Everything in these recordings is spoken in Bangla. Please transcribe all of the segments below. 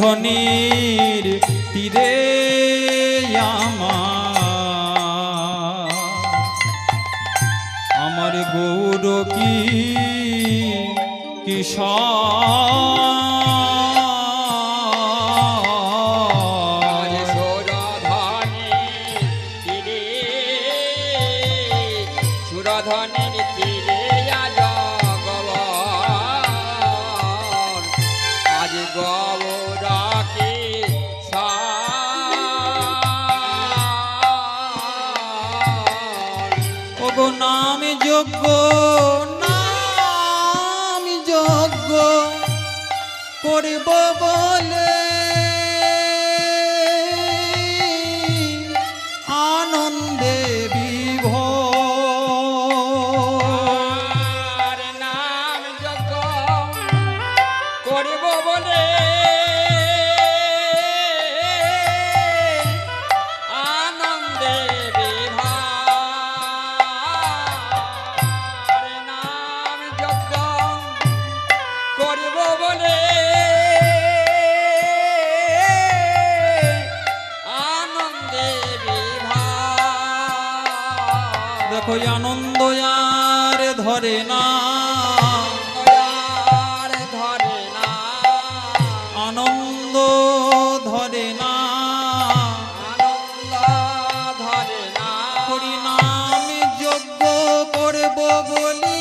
সুরধনির তীরে আমার গৌর কি সুরধনির তীরে আজ গৌরকে ওগো নাম যোগ্য করিব বলে আনন্দে বিভোর নাম যজ্ঞ করিব বলে আনন্দে বিভোর নাম যজ্ঞ করিব বলে দেখো আনন্দ আর ধরে না আনন্দ ধরে না হরি নাম যজ্ঞ করব বলি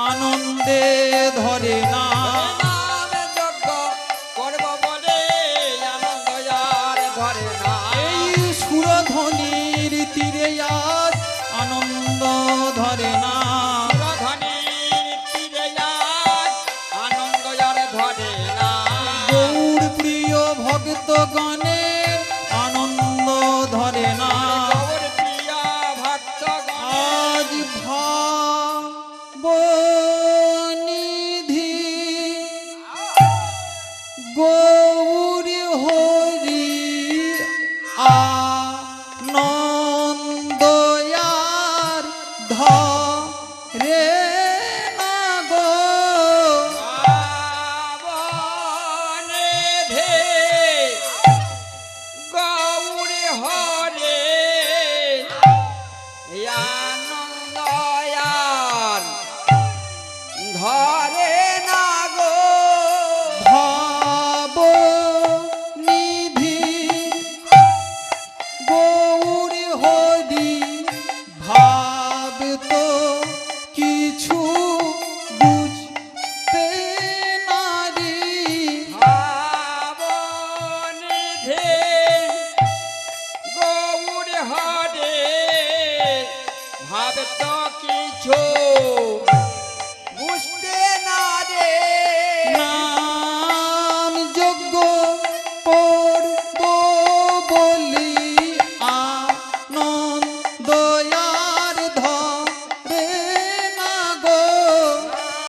আনন্দে ধরে না এই সুরধনির তীরে আজ আনন্দ ধরে না গৌর প্রিয় ভক্তগণের আনন্দ ধরে না আজ ভাবনিধি গৌর হরি আনন্দ আর ধরে না গো গৌর হরে আনন্দ ধরে না গো ভাব নিধি গৌর হরি ভাব তো কিছু বুঝতে নারী ভাবনিধে গৌর হরে ভাব তো কিছু